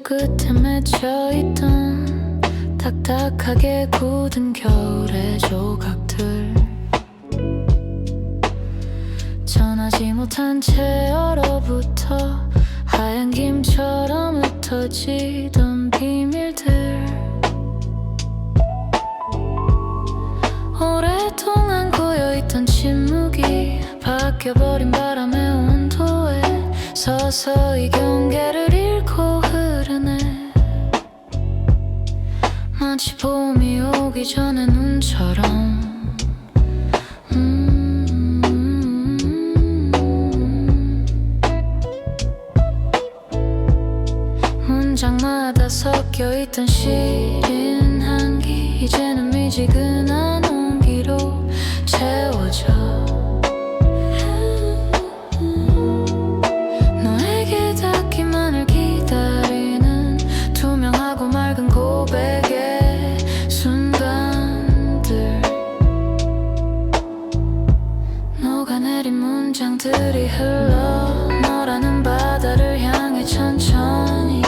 끝에 맺혀있던 딱딱하게 굳은 겨울의 조각들, 전하지 못한 채 얼어붙어 하얀 김처럼 흩어지던 비밀들, 오랫동안 고여있던 침묵이 바뀌어버린 바람의 온도에 서서히 경계를 잃고 흐르네. 마치 봄이 오기 전의 눈처럼. 문장마다 섞여있던 시린 향기 이제는 미지근한 온기로 채워져. 너에게 닿기만을 기다리는 투명하고 맑은 고백의 순간들, 녹아내린 문장들이 흘러 너라는 바다를 향해 천천히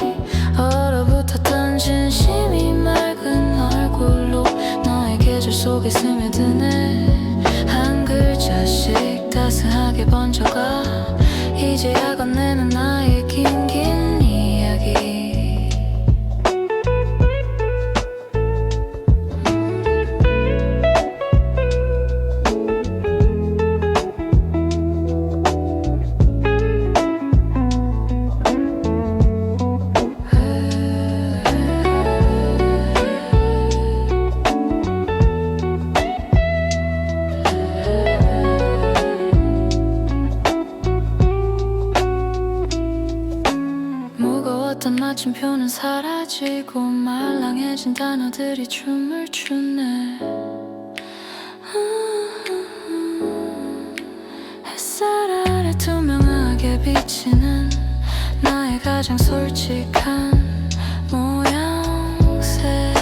얼어붙었던 진심이 맑은 얼굴로 너의 계절 속에 스며드네. 한 글자씩 따스하게 번져가 이제야 건네는 나의 긴긴 이야기. 무거웠던 마침표는 사라지고 말랑해진 단어들이 춤을 추네. 햇살 아래 투명하게 비치는 나의 가장 솔직한 모양새,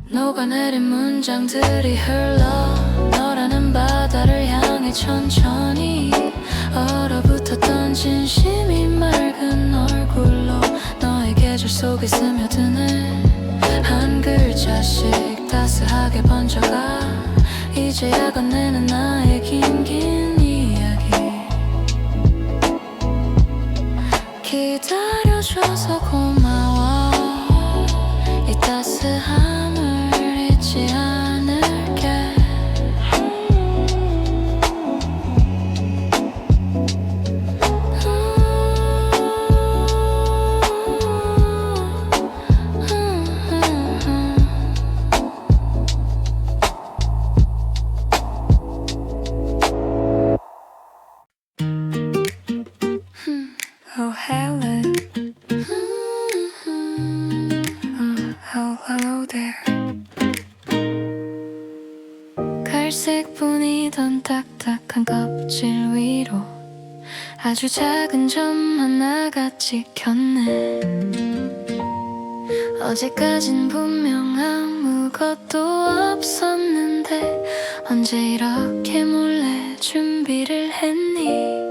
녹아내린 문장들이 흘러 너라는 바다를 향해 천천히 얼어붙었던 진심이 맑은 얼굴로 너의 계절 속에 스며드네. 한 글자씩 따스하게 번져가 이제야 건네는 나의 긴긴 이야기. 기다려줘서 고마워. 이 따스함을 잊지 않을게. Oh, Helen. Oh, hello there. 갈색 뿐이던 딱딱한 껍질 위로 아주 작은 점 하나가 찍혔네. 어제까진 분명 아무것도 없었는데 언제 이렇게 몰래 준비를 했니?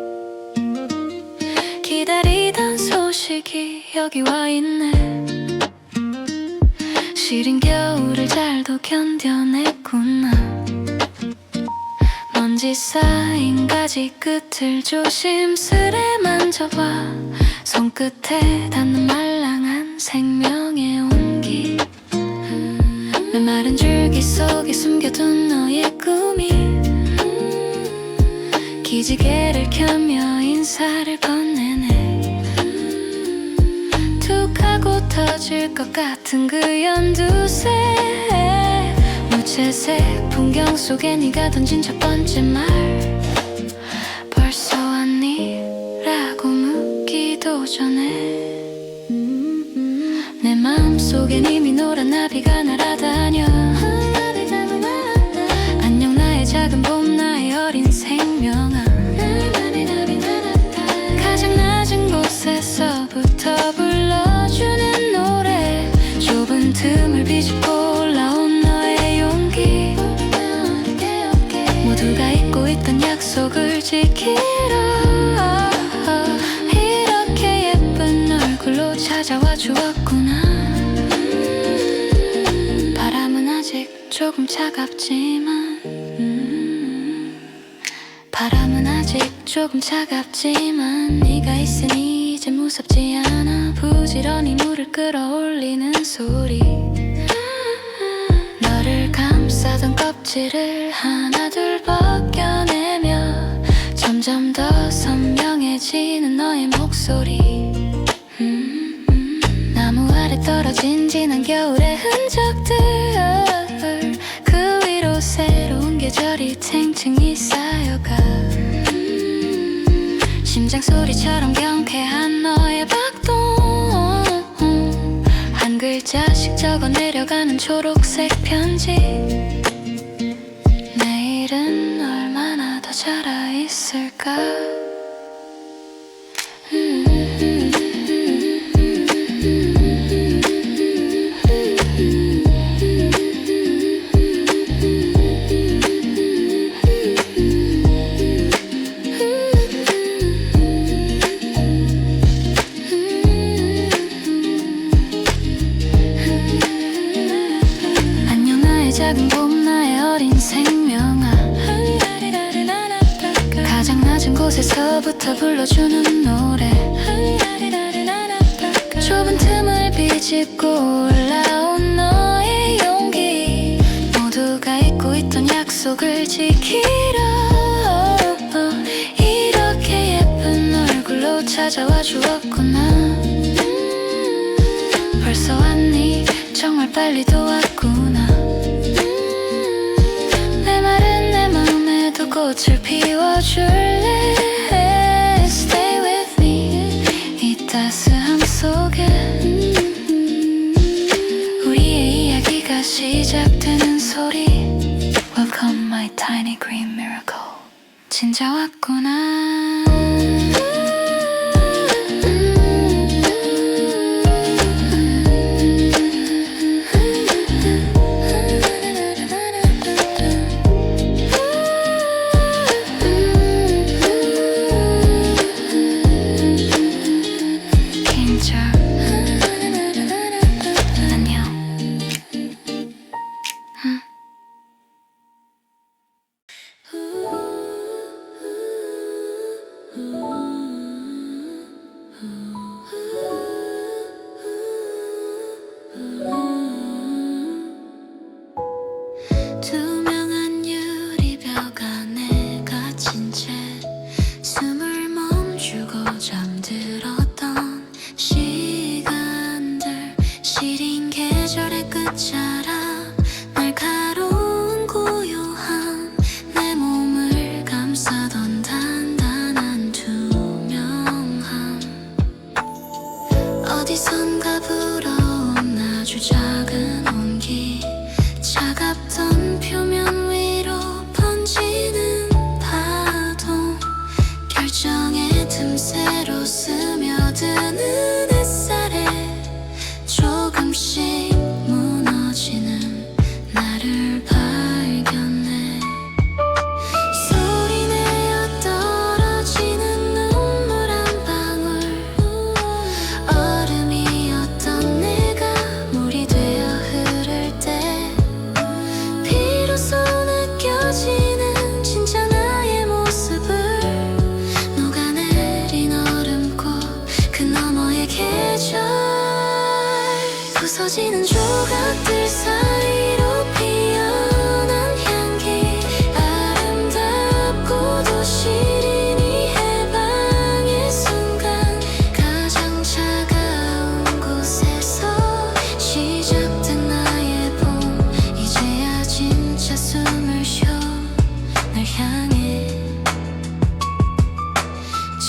기다리던 소식이 여기 와 있네. 시린 겨울을 잘도 견뎌냈구나. 먼지 쌓인 가지 끝을 조심스레 만져봐. 손끝에 닿는 말랑한 생명의 온기. 메마른 줄기 속에 숨겨둔 너의 꿈이 기지개를 켜며 인사를 건네네. 툭 하고 터질 것 같은 그 연두색 무채색 풍경 속에 네가 던진 첫 번째 말, 벌써 왔니? 라고 묻기도 전에 내 마음속엔 이미 노란 나비가 날아다녀. 안녕 나의 작은 봄, 나의 어린 생명아. 가장 낮은 곳에서부터 불러주는 노래, 좁은 틈을 비집고 올라온 너의 용기. 모두가 잊고 있던 약속을 지키러 이렇게 예쁜 얼굴로 찾아와 주었구나. 바람은 아직 조금 차갑지만 바람은 아직 조금 차갑지만 네가 있으니 이제 무섭지 않아. 부지런히 물을 끌어올리는 소리, 너를 감싸던 껍질을 하나둘 벗겨내며 점점 더 선명해지는 너의 목소리. 나무 아래 떨어진 지난 겨울의 흔적들, 그 위로 새로운 계절이 탱탱이 쌓여가. 심장 소리처럼 경쾌한 너의 박동, 한 글자씩 적어 내려가는 초록색 편지. 내일은 얼마나 더 자라 있을까. 작은 봄 나의 어린 생명아, 가장 낮은 곳에서부터 불러주는 노래. 좁은 틈을 비집고 올라온 너의 용기, 모두가 잊고 있던 약속을 지키려 이렇게 예쁜 얼굴로 찾아와 주었구나. 벌써 왔니? 정말 빨리도 왔구나. 꽃을 피워줄래? Stay with me, 이 따스함 속에 우리의 이야기가 시작되는 소리. Welcome my tiny green miracle, 진짜 왔구나. 투명한 유리벽 안에 갇힌 채 숨을 멈추고 잠들었던 시간들, 시린 계절의 끝자락, 날카로운 고요함, 내 몸을 감싸던 단단한 투명함. 어디선가 불어온 아주 작은 온기, 차갑던 표면 위로 번지는 파도, 결정의 틈새로 스며드는 햇살에 조금씩 무너지는 나를 발견해. 소리내어 떨어지는 눈물 한 방울, 얼음이었던 내가 물이 되어 흐를 때 비로소 느껴지는 진짜 나의 모습을. 녹아내린 얼음꽃 그 너머의 계절, 부서지는 조각들 사이로 피어난 향기, 아름답고도 시린 이 해방의 순간, 가장 차가운 곳에서 시작된 나의 봄. 이제야 진짜 숨을 쉬어 널 향해.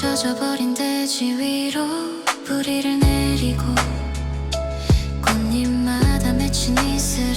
젖어버린 대지 위로 뿌리를 내리고 꽃잎마다 맺힌 이슬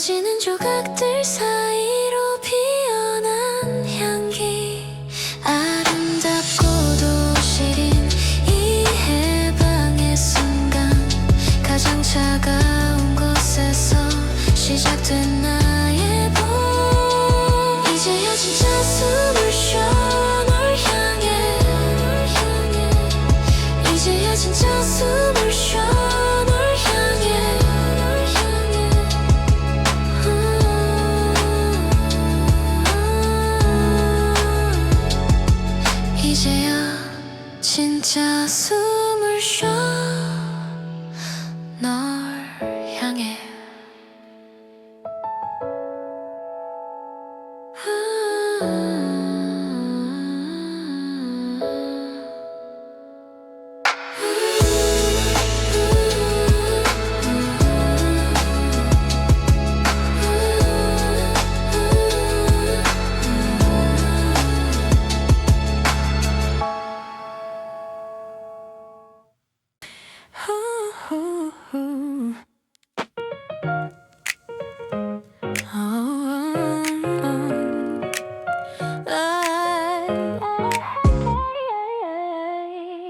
흩어지는 조각들 사이로 피어난 향기 아름답고도 시린 이 해방의 순간 가장 차가운 곳에서 시작된 나의 봄 이제야 진짜 숨을 쉬어 널 향해 이제야 진짜 숨을 쉬어 널 향해 이제야 진짜 숨을 쉬어 널 향해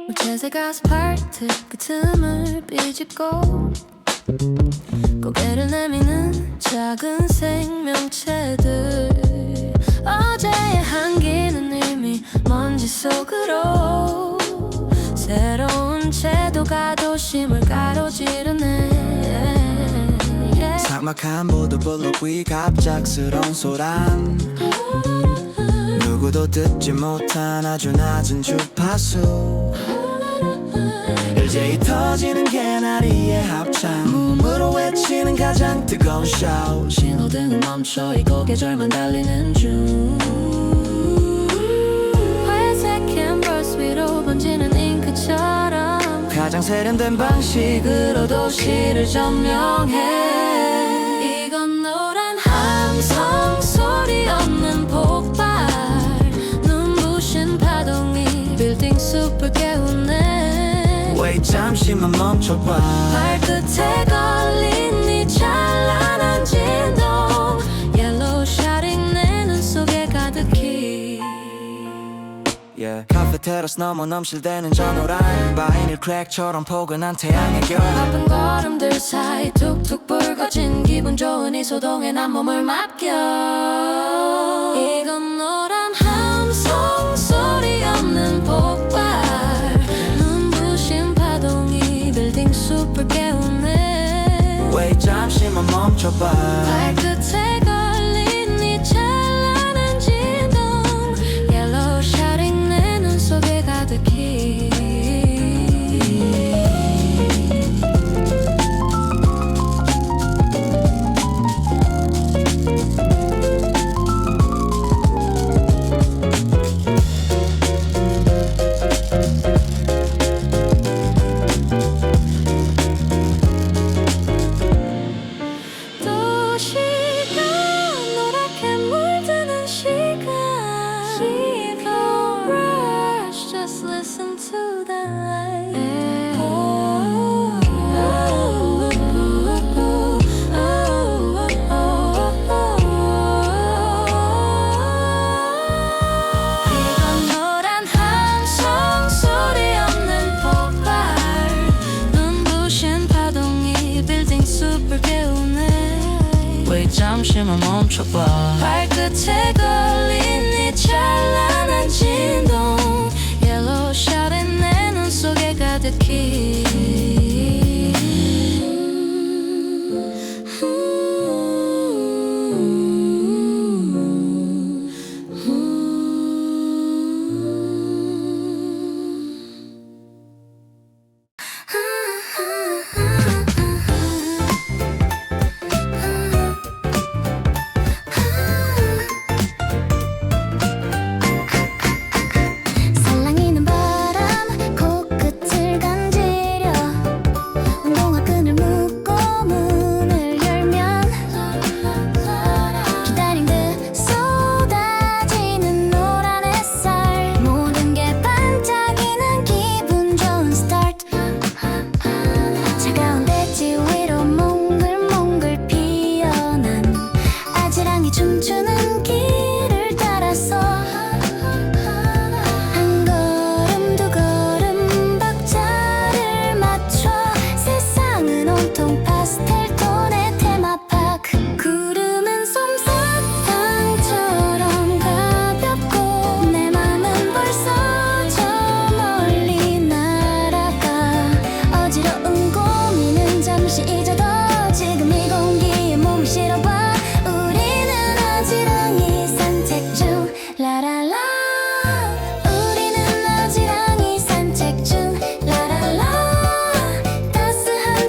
무채색 아스팔트 그 틈을 삐집고 고개를 내미는 작은 생명체들 어제의 향기는 이미 먼지 속으로 새로운 채도가 도심을 가로지르네 삭막한 보도블록 위 갑작스러운 소란 누구도 듣지 못한 아주 낮은 주파수 일제히 터지는 개나리의 합창 몸으로 외치는 가장 뜨거운 쇼 신호등은 멈춰 있고 계절만 달리는 중 회색 캔버스 위로 번지는 잉크처럼 가장 세련된 방식으로 도시를 점령해 이건 노란 함성 소리 없는 폭발 눈부신 파동이 빌딩 숲을 깨우네 Wait 잠시만 멈춰봐 발끝에 걸린 네 찬란한 진동 옐로우 샤링 내 눈 속에 가득히 yeah. 카페 테라스 넘어 넘실대는 저 노란 바이닐 크랙처럼 포근한 태양의 결 바쁜 걸음들 사이 툭툭 붉어진 기분 좋은 이 소동에 난 몸을 맡겨 이건 노란 함성 소리 없는 폭발 눈부신 파동이 빌딩 숲을 깨우네 Wait 잠시만 멈춰봐 발끝에 걸린 네 찬란한 진동 옐로우 샤링 내 눈 속에 가득히 도시가 노랗게 물드는 시간 Rush, just listen to the 이건 노란 함성 소리 없는 폭발 눈부신 파동이 빌딩 숲을 깨우네 Wait 잠시만 멈춰봐 발끝에 걸린 네 찬란한 진동 옐로우 샤린 내 눈 속에 가득히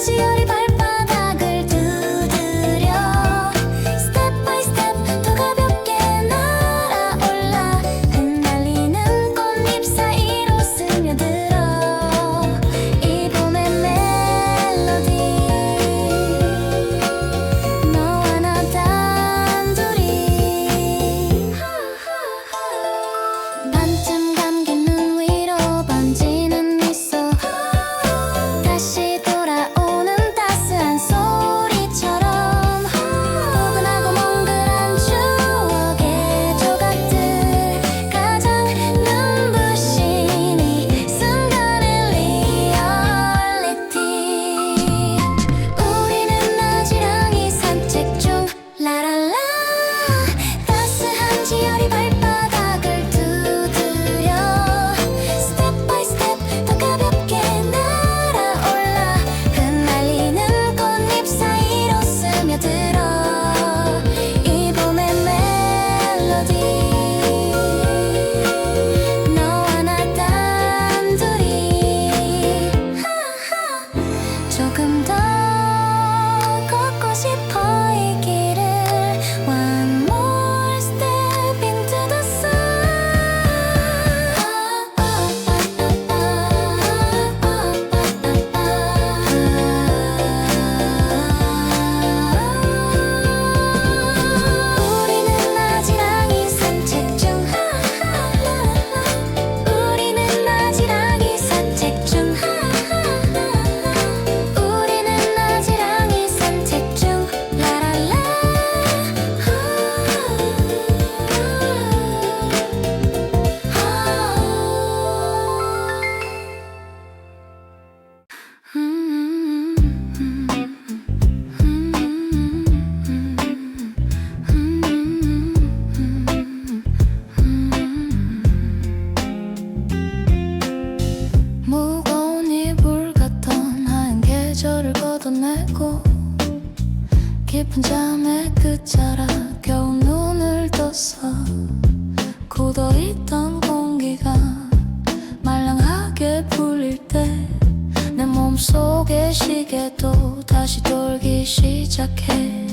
한시열이 발바닥을 두드려 Step by step 더 가볍게 날아올라 흩날리는 꽃잎 사이로 스며들어 이 봄의 멜로디 너와 나 단둘이 반쯤 감긴 눈 위로 번지는 미소 다시 돌아오는 따스한 소리처럼 포근하고 몽글한 추억의 조각들 가장 눈부신 이 순간의 리얼리티 우리는 아지랑이 산책 중 라랄라 따스한 지열이 발바닥을 두드려 Step by step 더 가볍게 날아올라 흩날리는 꽃잎 사이로 스며들어 이 봄의 멜로디 너와 나 단둘이 조금 더 걷고 싶어 이 길을 One more step into the 우리는 아지랑이 산책 중 우리는 아지랑이 산책 중 우리는 아지랑이 산책 중 라랄라 무거운 이불 같던 하얀 계절을 걷어내고 깊은 잠에 끝자락 겨우 눈을 떴어 굳어있던 공기가 말랑하게 풀릴 때 내 몸속의 시계도 다시 돌기 시작해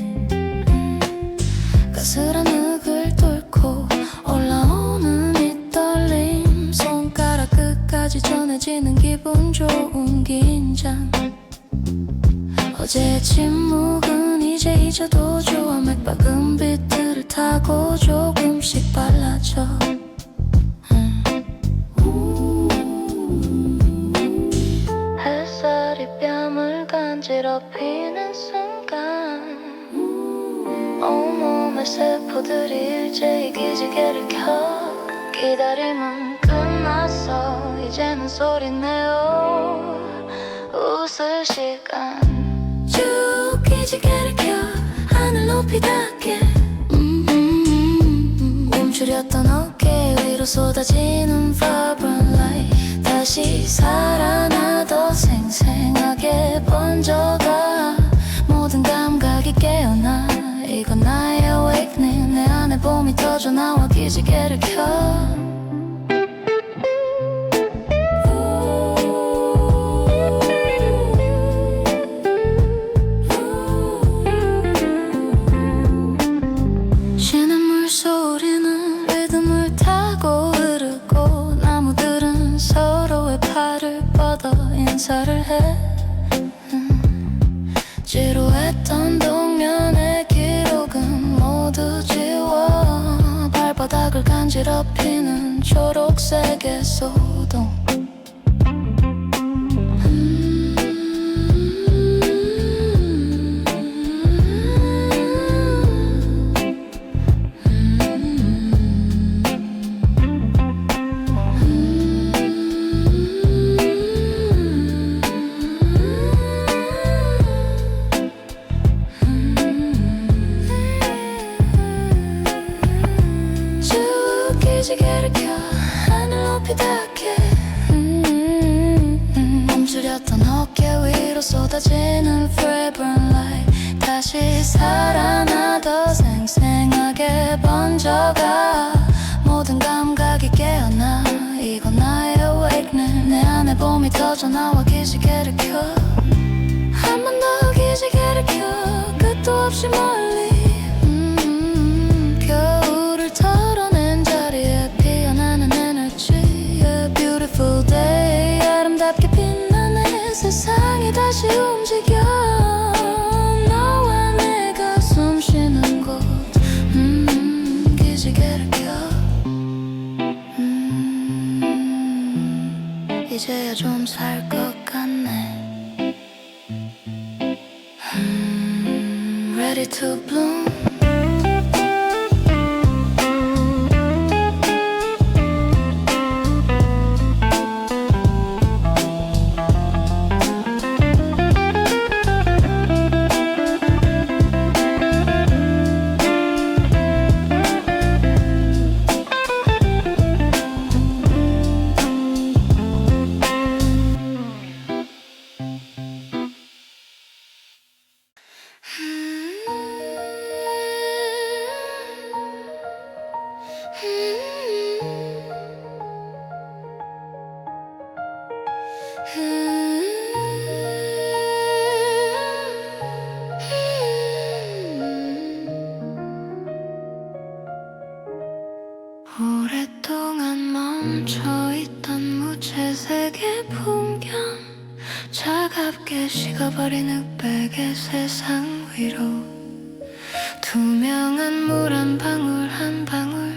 가스란 흙을 뚫고 올라오는 이 떨림 손가락 끝까지 전해지는 기분 좋은 긴장 어제의 침묵은 이제 잊어도 좋아 맥박은 비트를 타고 조금씩 빨라져 햇살이 뺨을 간지럽히는 순간 온몸의 세포들이 일제히 기지개를 켜 기다림은 끝났어 이제는 소리내어 웃을 시간 쭉 기지개를 켜 하늘 높이 닿게 움츠렸던 어깨 위로 쏟아지는 vibrant light 다시 살아나더 생생하게 번져가 모든 감각이 깨어나 이건 나의 awakening 내 안에 봄이 터져 나와 기지개를 켜 쉬는 물소리는 리듬을 타고 흐르고 나무들은 서로의 팔을 뻗어 인사를 해 지루했던 동면의 기록은 모두 지워 발바닥을 간지럽히는 초록색의 소동 기지개를 켜 하늘 높이 닿게 멈추렸던 어깨 위로 쏟아지는 vibrant light 다시 살아나 더 생생하게 번져가 모든 감각이 깨어나 이건 나의 awakening 내 안에 봄이 터져 나와 기지개를 켜 움직여 너와 내가 숨 쉬는 곳 기지개를 펴 이제야 좀 살 것 같네 Ready to bloom 오랫동안 멈춰있던 무채색의 풍경 차갑게 식어버린 흑백의 세상 위로 투명한 물 한 방울 한 방울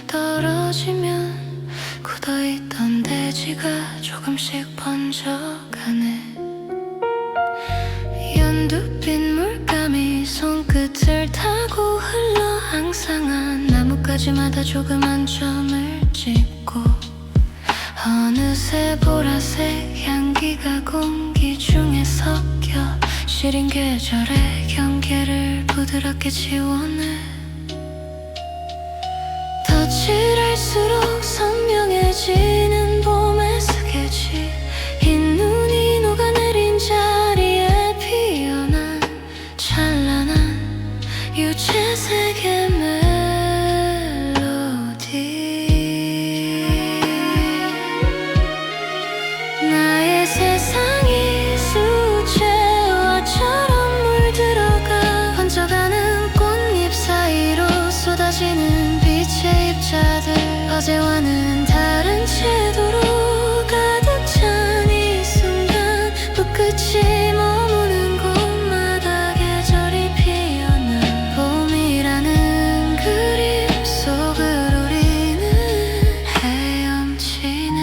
떨어지면 굳어있던 대지가 조금씩 번져가네 연두빛 물감이 손끝을 타고 흘러 항상한 나뭇가지마다 조그만 점을 찍고 어느새 보라색 향기가 공기 중에 섞여 시린 계절의 경계를 부드럽게 지워내 더 칠할수록 선명해지는 봄의 스케치 흰 눈이 녹아내린 자리에 피어난 찬란한 유채색의 멜로디 나의 세상이 수채화처럼 물들어가 번져가는 꽃잎 사이로 쏟아지는 빛의 입자들 어제와는 다른 채도로 가득 찬 이 순간 붓끝이 머무는 곳마다 계절이 피어나 봄이라는 그림 속을 우리는 헤엄치네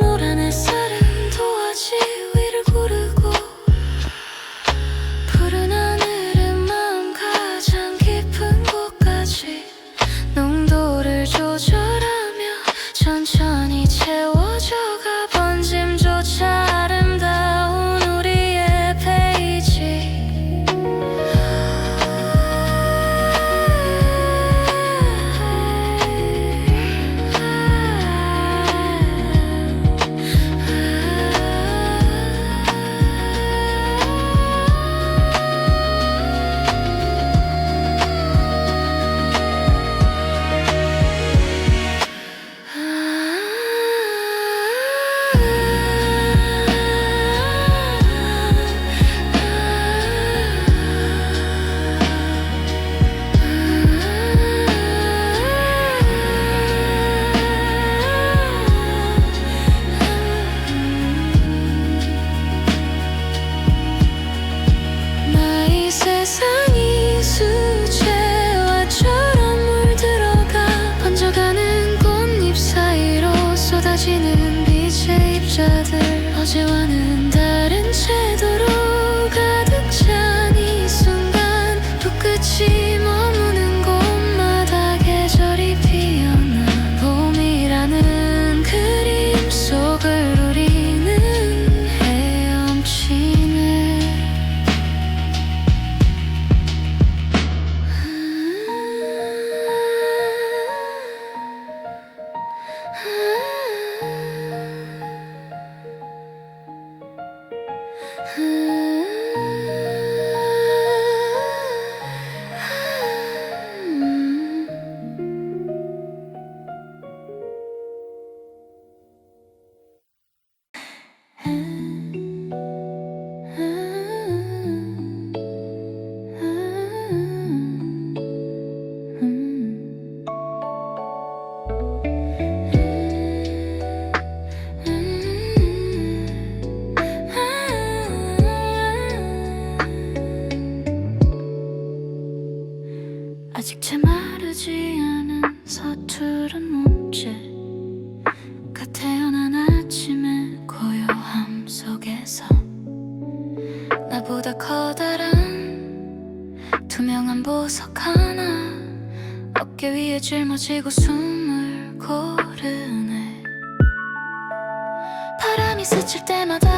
노란 햇살은 도화지 위를 구르고 푸른 하늘은 마음 가장 깊은 곳까지 농도를 조절하며 천천히 채워져가 번짐조차 아름다운 우리의 페이지 나의 세상이 수채화처럼 물들어가 번져가는 꽃잎 사이로 쏟아지는 빛의 입자들 어제와는 다른 채도로 가득 찬 이 순간 붓끝이 머무는 곳마다 계절이 피어나 봄이라는 그림 속을 우리는 헤엄치네 보다 커다란 투명한 보석 하나 어깨 위에 짊어지고 숨을 고르네. 바람이 스칠 때마다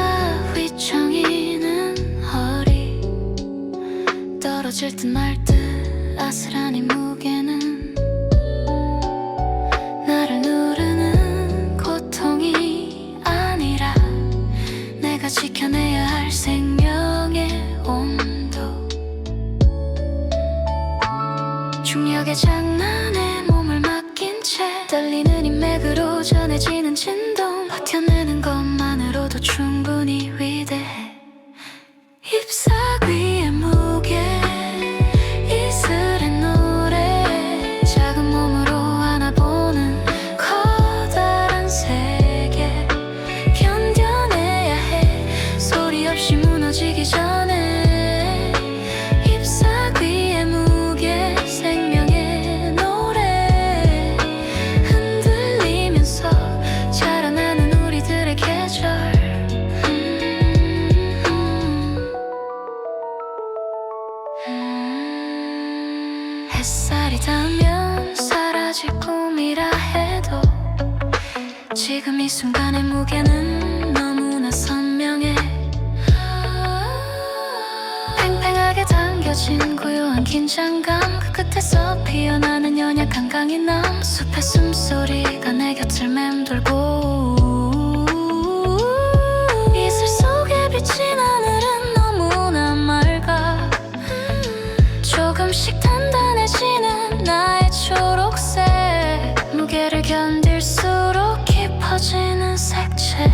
휘청이는 허리 떨어질 듯 말 듯 아슬한 이 무게는 나를 누르는 고통이 아니라 내가 지켜내야 할 생명의 온도. 중력의 장난에 몸을 맡긴 채 떨리는 인맥으로 전해지는 진동 버텨내는 것만으로도 충분히 위대해. 잎사귀 위의 무게 이슬의 노래 작은 몸으로 안아보는 커다란 세계 견뎌내야 해 소리 없이 무너지기 전에. 잎사귀 위의 무게 생명의 노래 흔들리면서 자라나는 우리들의 계절. 햇살이 닿으면 사라질 꿈이라 해도 지금 이 순간의 무게는 너무나 선명해. 팽팽하게 당겨진 고요한 긴장감 그 끝에서 피어나는 연약한 강인함 숲의 숨소리가 내 곁을 맴돌고 이슬 속에 비친 하늘은 너무나 맑아 조금씩 단단해지는 나의 초록색 무게를 견딜수록 깊어지는 색채.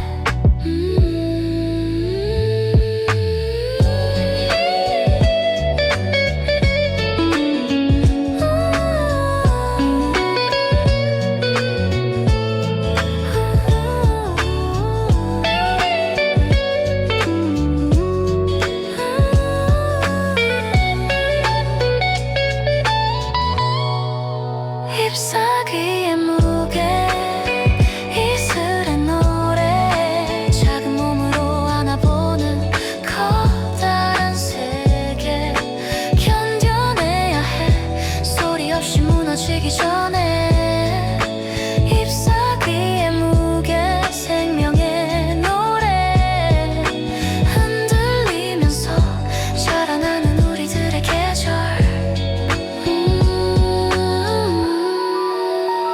잎사귀의 무게 이슬의 노래 작은 몸으로 안아보는 커다란 세계 견뎌내야 해 소리 없이 무너지기 전에. 잎사귀의 무게 생명의 노래 흔들리면서 자라나는 우리들의 계절.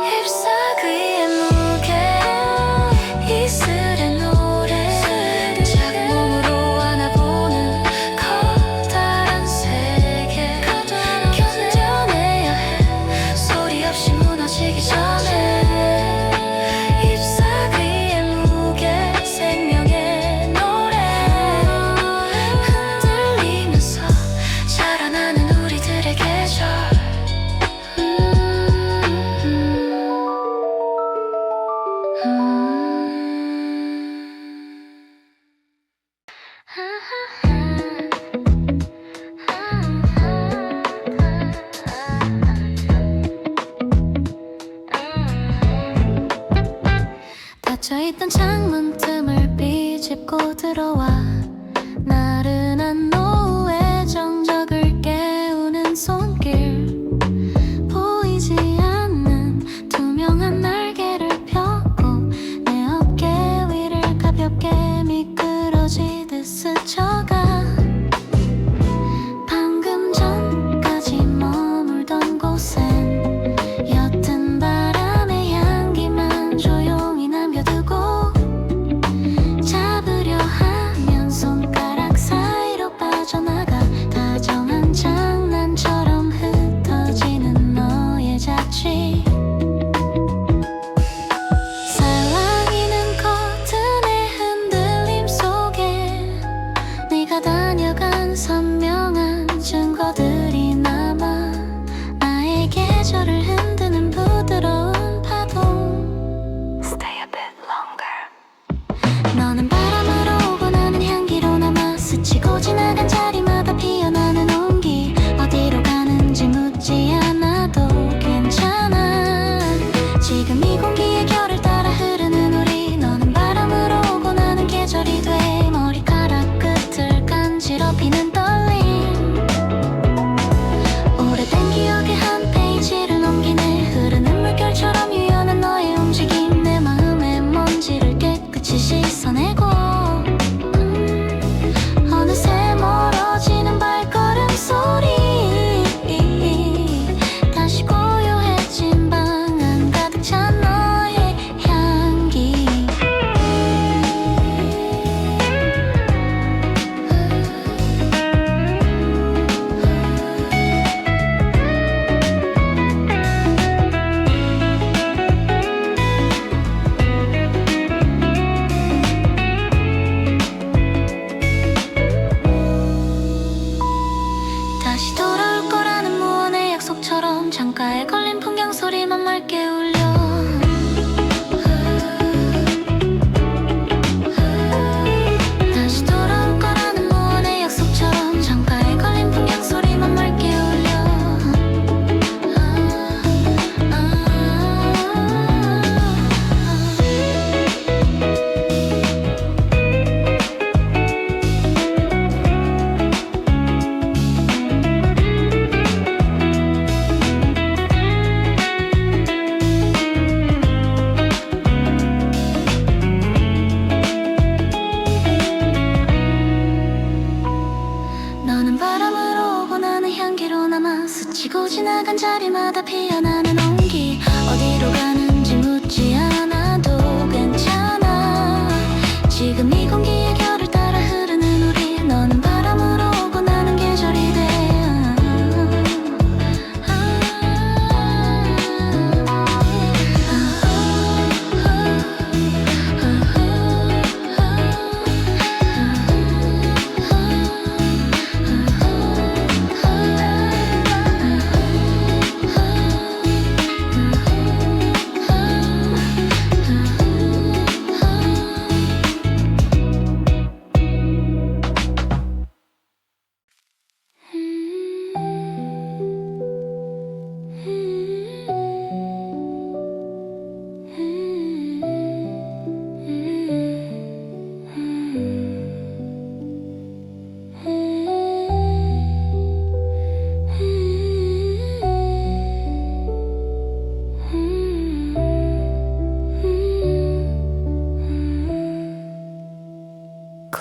잎사귀의 무게 이슬의 노래 작은 몸으로 안아보는 커다란 세계 견뎌내야 해 소리 없이 무너지기 전에. 잎사귀의 무게 생명의 노래 흔들리면서 자라나는 우리들의 계절. 닫혀있던 창문 틈을 비집고 들어와 나른한 노후의 정적을 깨우는 손길 보이지 않는 투명한 날개를 펴고 내 어깨 위를 가볍게 미끄러지듯 스쳐가 방금 전까지 머물던 곳엔 옅은 바람의 향기만 조용히 남겨두고 잡으려 하면 손가락 사이로 빠져나가 다정한 장난처럼 흩어지는 너의 자취. 살랑이는 커튼의 흔들림 속에 네가 다녀간 선명한 증거들이 남아 나의 계절을 흔드는 부드러운 파동. Stay a bit longer. 너는 바람으로 오고 나는 향기로 남아 스치고 지나간 자리마다 피어나는 온기 어디로 가는지 묻지 않아도 괜찮아. 지금 이 공기의 결을 따라 흐르는 우리 너는 바람으로 오고 나는 계절이 돼 머리카락 끝을 간지럽히는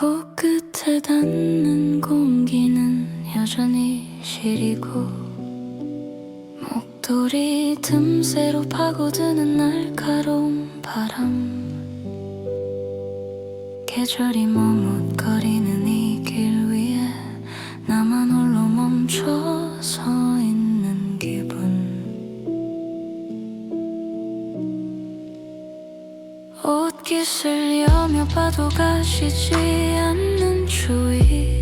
코끝에 닿는 공기는 여전히 시리고 목도리 틈새로 파고드는 날카로운 바람 계절이 머뭇거리는 이 길 위에 나만 홀로 멈춰 서 있는 기분 옷깃을 여며 봐도 가시지 않는 추위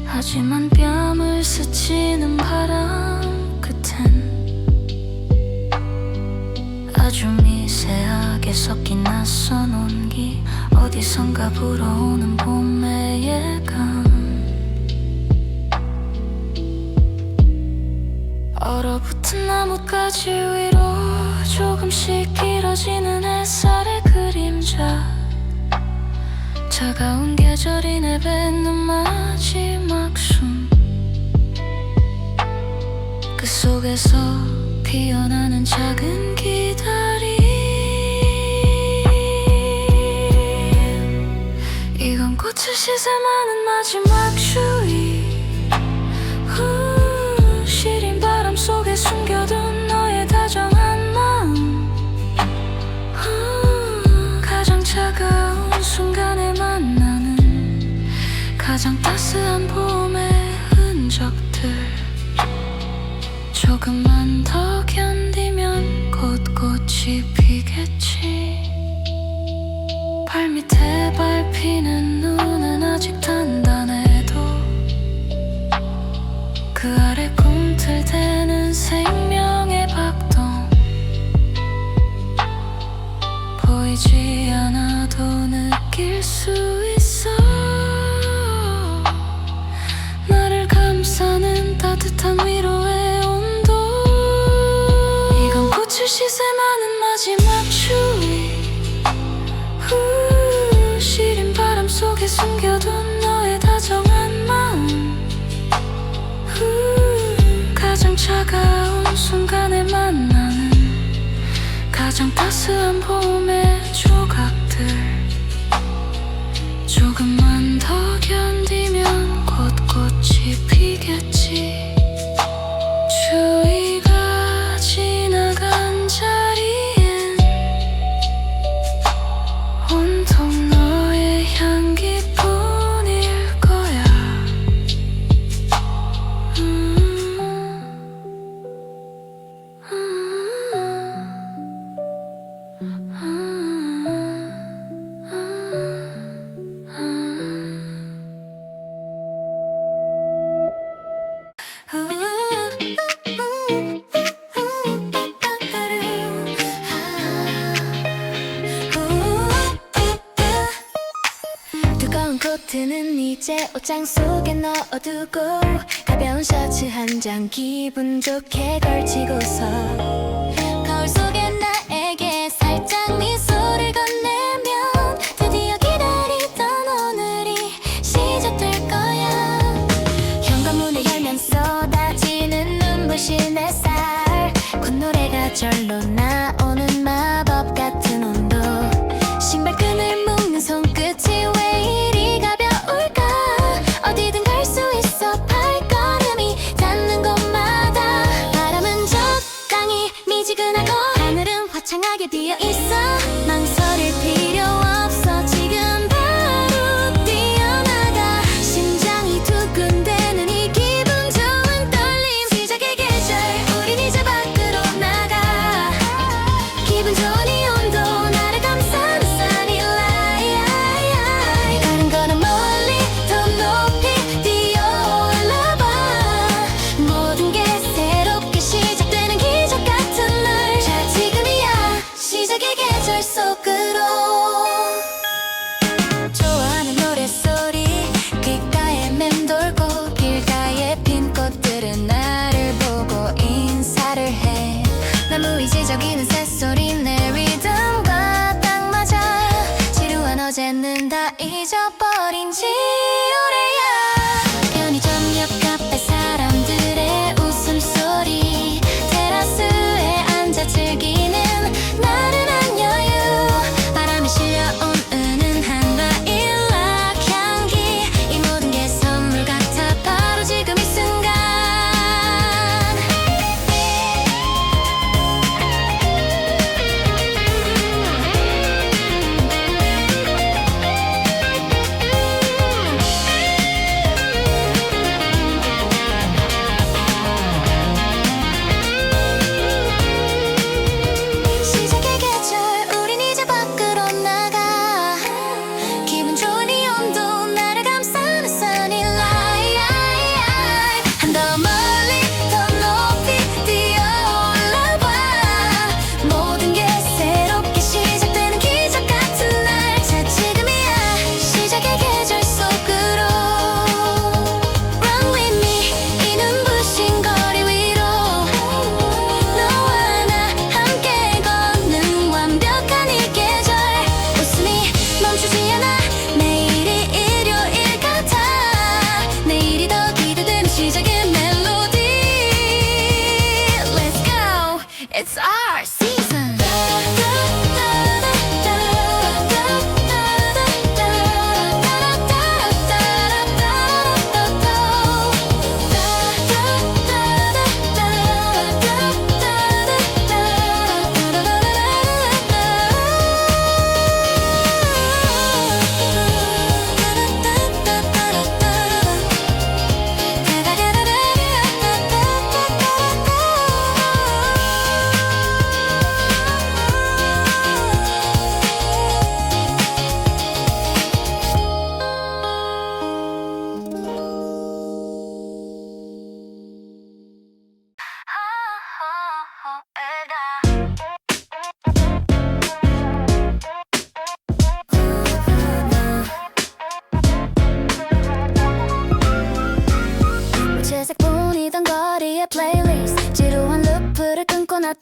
하지만 뺨을 스치는 바람 끝엔 아주 미세하게 섞인 낯선 온기 어디선가 불어오는 봄의 예감 얼어붙은 나뭇가지 위로 조금씩 길어지는 햇살의 그림자 차가운 계절이 내뱉는 마지막 숨 그 속에서 피어나는 작은 기다림 이건 꽃을 시샘하는 마지막 추위 시린 바람 속에 숨겨둔 너의 다정한 마음 가장 차가운 순간에 만나는 가장 따스한 봄의 흔적들 조금만 더 견디면 곧 꽃이 피겠지 발밑에 밟히는 눈은 아직 단단해도 그 아래 꿈틀대는 생명의 박동 보이지 않아도 느낄 수 있어 나를 감싸는 따뜻한 위로의 온도 이건 꽃을 시샘하는 마지막 추위 시린 바람 속에 숨겨둔 너의 다정한 마음 가장 차가운 순간에 만나는 가장 따스한 봄의 조각들 조금만 더 견디면 곧 꽃이 피겠지 추위가 지나간 자리엔 온통 너의 향기뿐일 거야 두꺼운 코트는 이제 옷장 속에 넣어두고 가벼운 셔츠 한 장 기분 좋게 걸치고서 거울 속에 나에게 살짝 미소를 건네면 드디어 기다리던 오늘이 시작될 거야 현관문을 열면 쏟아지는 눈부신 햇살 콧노래가 절로 나오는 마법 같은 온도 신발끈을 묶는 손끝이 왜 이리 가벼울까 어디든 갈 수 있어 발걸음이 닿는 곳마다 바람은 적당히 미지근하고 하늘은 화창하게 비어있어 망설일 필요 없어 지금 바로 뛰어나가 심장이 두근대는 이 기분 좋은 떨림 시작의 계절 우린 이제 밖으로 나가 기분 좋은 이 온도 나를 감싸는 sunny light 가는 거는 멀리 더 높이 뛰어올라봐 모든 게 새롭게 시작되는 기적 같은 날 자 지금이야 시작의 계절 속으로 좋아하는 노랫소리 귓가에 맴돌고 길가에 핀 꽃들은 나를 보고 인사를 해 나무 이지저기는 새소리 내 리듬과 딱 맞아 지루한 어제는 다 잊어버린 지 오래야 편의점 옆 카페 사람들의 웃음소리 테라스에 앉아 즐기는 나른한 여유 바람에 실려온 은은한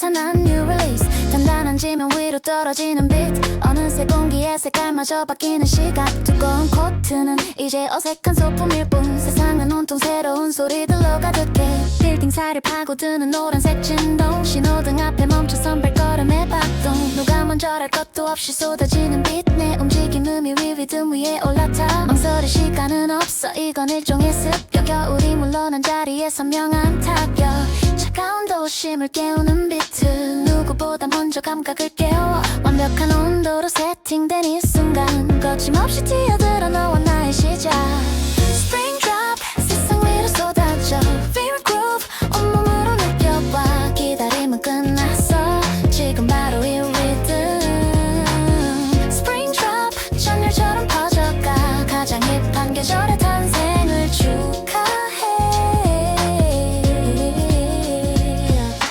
나타난 new release 단단한 지면 위로 떨어지는 beat 어느새 공기의 색깔마저 바뀌는 시각 두꺼운 코트는 이제 어색한 소품일 뿐 세상은 온통 새로운 소리들로 가득해 빌딩 사이를 파고드는 노란색 진동 신호등 앞에 멈춰선 발걸음의 박동 누가 먼저랄 것도 없이 쏟아지는 빛 내 움직임 의미 위 리듬 위에 올라타 망설일 시간은 없어 이건 일종의 습격 겨울이 물러난 자리에 선명한 타격 차가운 도심을 깨우는 비트 누구보다 먼저 감각을 깨워 완벽한 온도로 세팅된 이 순간 거침없이 뛰어들어 너와 나의 시작 Spring drop 세상 위로 쏟아져 Feel groove 온몸으로 느껴봐 기다림은 끝났어 지금 바로 이 rhythm Spring drop 전율처럼 퍼져가 가장 힙한 계절의 탄생을 축하해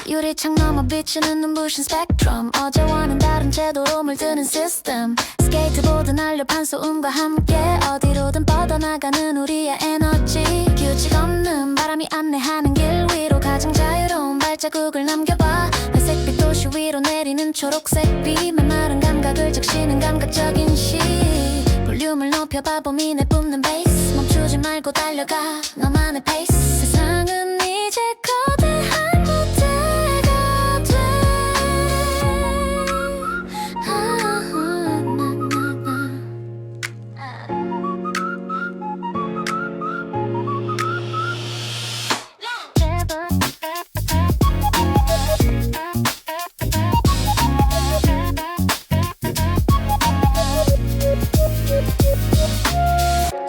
유리창 넘어 비치는 눈부신 스펙트럼 어제와는 다른 제도로 물드는 시스템 스케이트보드 날렵한 소음과 함께 어디로든 뻗어나가는 우리의 에너지 규칙 없는 바람이 안내하는 길 위로 가장 자유로운 발자국을 남겨봐 회색빛 도시 위로 내리는 초록색 비 메마른 감각을 적시는 감각적인 시 볼륨을 높여봐 봄이 내뿜는 베이스 멈추지 말고 달려가 너만의 페이스 세상은 이제 거대한 무대가 돼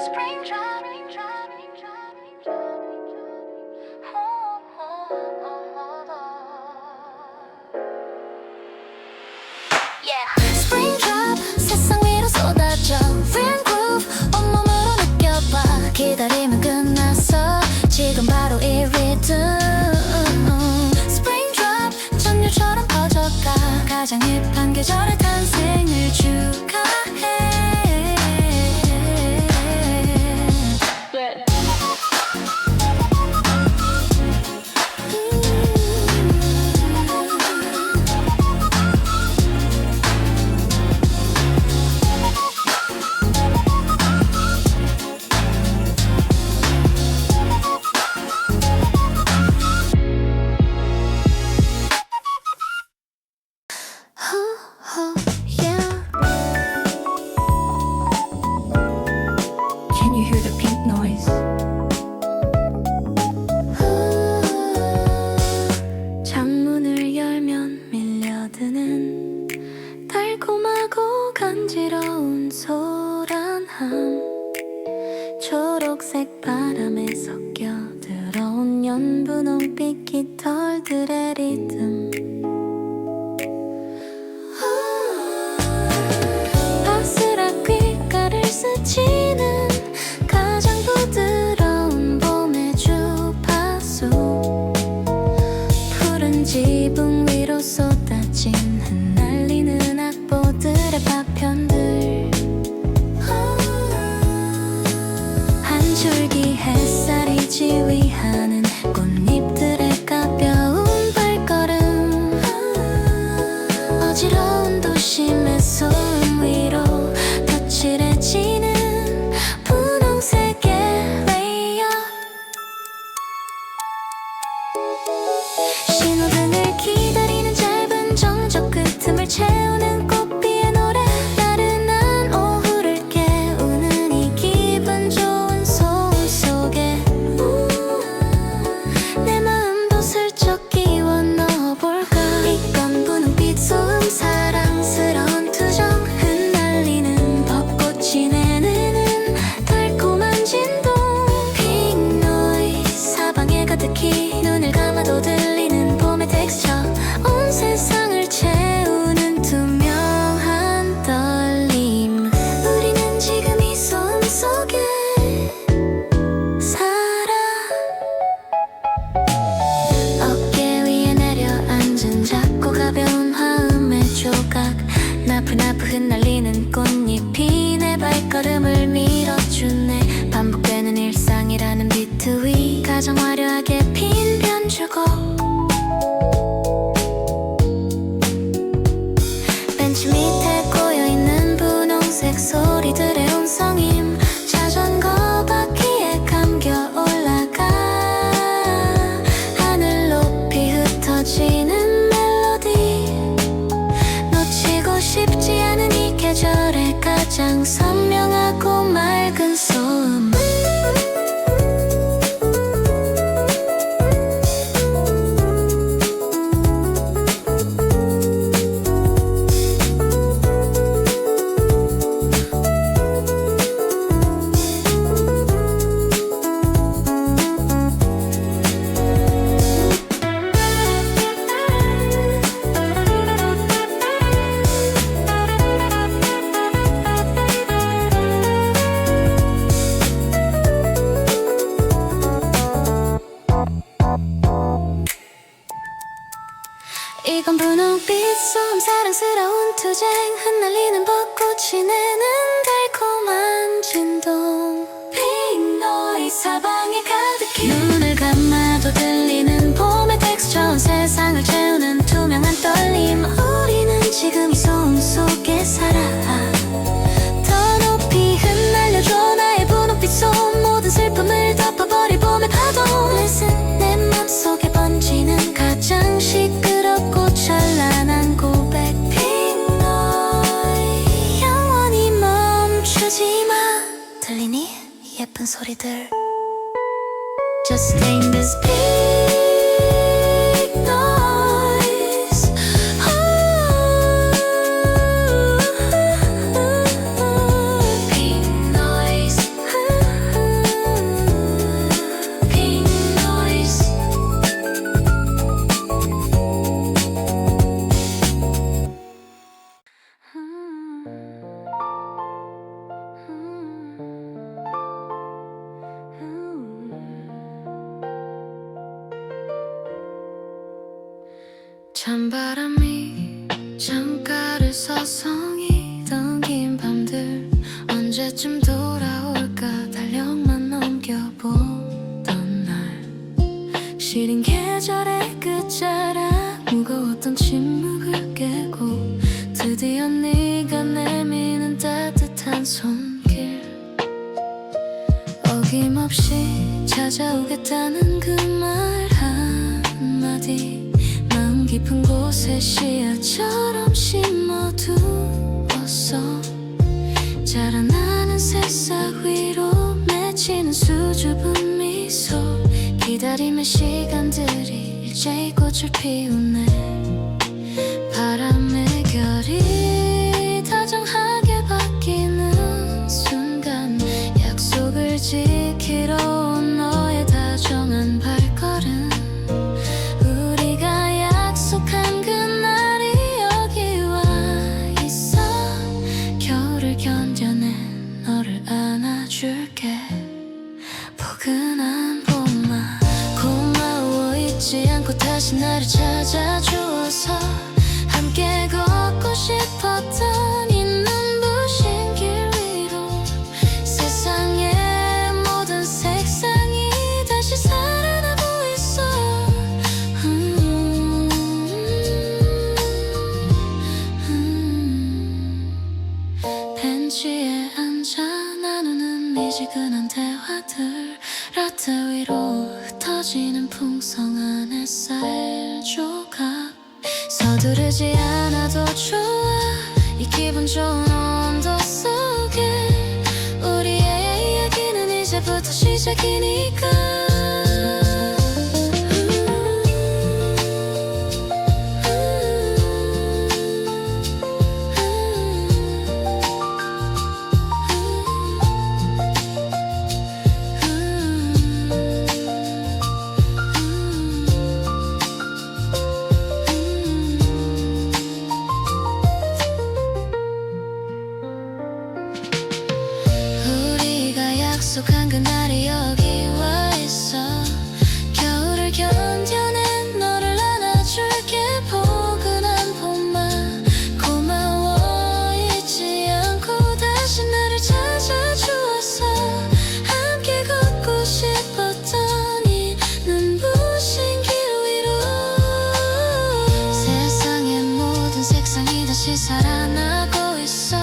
Spring drop, yeah. Spring drop 세상 위로 쏟아져 Real groove 온몸으로 느껴봐 기다림은 끝났어 지금 바로 이 rhythm Spring drop 전율처럼 퍼져가 가장 힙한 계절의 탄생을 축하해 Yeah. Can you hear the pink noise? 창문을 열면 밀려드는 달콤하고 간지러운 소란함 초록색 바람에 섞여 들어온 연분홍빛 깃털들의 리듬 바스락 귓가를 스치는 가장 부드러운 봄의 주파수 푸른 지붕 위로 쏟아진 흩날리는 악보들의 파편들 한 줄기 햇살이 지휘하는 꽃잎들의 가벼운 발걸음 초록색 소리들의 음성임 자전거 바퀴에 감겨 올라가 하늘 높이 흩어지는 멜로디 놓치고 싶지 않은 이 계절의 가장 선명하고 맑은 소음 이건 분홍빛 소음 사랑스러운 투쟁 흩날리는 벚꽃이 내는 달콤한 진동 핑 노이 사방에 가득히 눈을 감아도 들리는 봄의 텍스처 온 세상을 채우는 투명한 떨림 우리는 지금 이 소음 속에 살아 더 높이 흩날려줘 나의 분홍빛 소음 모든 슬픔을 덮어버릴 봄의 파도 Listen 내 맘속에 번지는 가장 시끄럽고 찬란한 고백 Pink Noise 영원히 멈추지 마 들리니 예쁜 소리들 Just stay in this pink noise Pink noise Pink noise 찬바람이 창가를 서성이던 긴 밤들 언제쯤 돌아올까 달력만 넘겨보던 날 시린 계절의 끝자락 무거웠던 침묵을 깨고 드디어 네가 내미는 따뜻한 손길 어김없이 찾아오겠다는 그 말 한마디 마음 깊은 곳에 씨앗처럼 심어두었어 자라나는 새싹 위로 맺히는 수줍은 미소 기다림의 시간들이 일제히 꽃을 피우네 바람의 결이 다정하게 바뀌는 순간 약속을 지키러 온 너의 다정한 발걸음 우리가 약속한 그날이 여기 와 있어 겨울을 견뎌낸 너를 안아줄게 포근한 봄아 고마워 잊지 않고 다시 나를 찾아주어서 함께 걷고 싶었던 이 눈부신 길 위로 세상의 모든 색상이 다시 살아나고 있어 벤치에 앉아 나누는 미지근한 대화들 라떼 위로 흩어지는 풍성한 햇살 조각 서두르지 않아도 좋아 이 기분 좋은 온도 속에 우리의 이야기는 이제부터 시작이니까 약속한 그날이 여기 와 있어 겨울을 견뎌낸 너를 안아줄게 포근한 봄아 고마워 잊지 않고 다시 나를 찾아주어서 함께 걷고 싶었던 이 눈부신 길 위로 세상의 모든 색상이 다시 살아나고 있어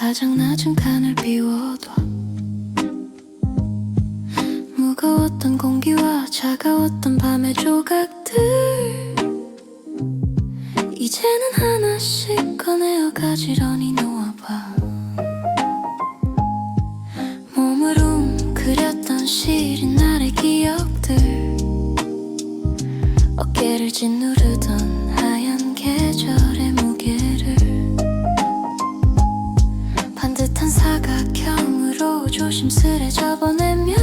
가장 낮은 칸을 비워둬. 무거웠던 공기와 차가웠던 밤의 조각들 이제는 하나씩 꺼내어 가지런히 놓아봐. 몸을 웅크렸던 시린 날의 기억들, 어깨를 짓누르던 하얀 계절의 무게를 반듯한 사각형으로 조심스레 접어내면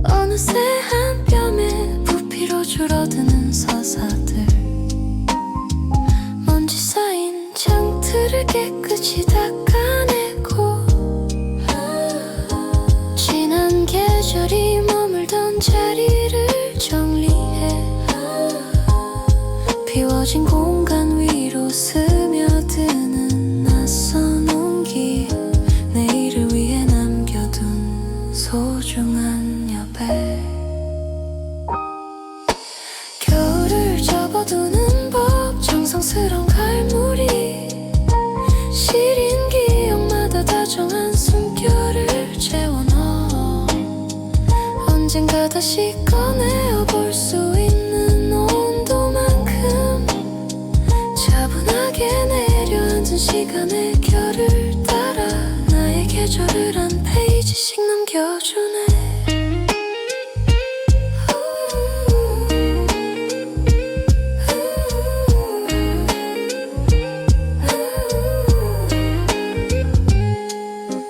어느새 한 뼘에 부피로 줄어드는 서사들, 먼지 쌓인 창틀을 깨끗이 닦아내고 지난 계절이 머물던 자리를 정리해 비워진 공간 위로 스며드는 낯선 온기, 내일을 위해 남겨둔 소중한 여백. 겨울을 접어두는 법, 정성스러운 갈무리, 시린 기억마다 다정한 숨결을 채워넣어 언젠가 다시 꺼내어 볼 수 있는 온도만큼 차분하게 내려앉은 시간의 결을 따라 나의 계절을 한 페이지씩 넘겨주네.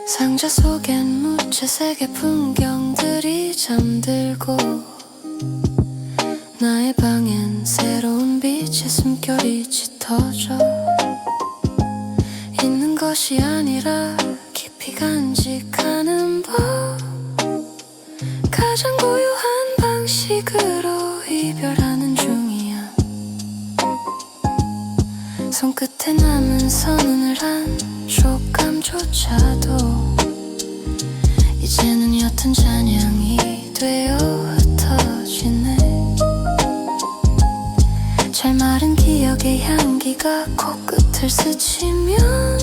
상자 속엔 무채색의 풍경들이 잠들고 나의 방엔 새로운 빛의 숨결이 짙어져 있는 것이 아니라 깊이 간직하는 법, 가장 고요한 방식으로 이별하는 중이야. 손끝에 남은 서늘한 촉감조차도 이제는 옅은 잔향이 되어 흩어지네. 잘 마른 기억의 향기가 코끝을 스치면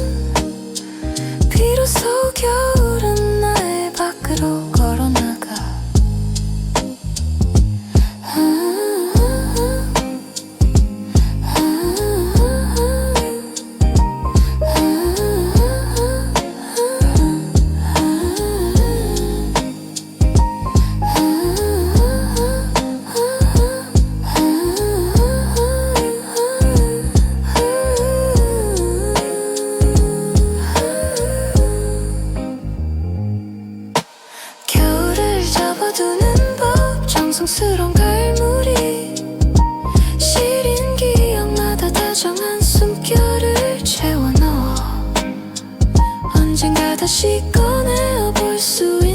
비로소 겨울은 나의 밖으로 걸어나가. 접어두는 법, 정성스러운 갈무리, 시린 기억마다 다정한 숨결을 채워넣어 언젠가 다시 꺼내어 볼 수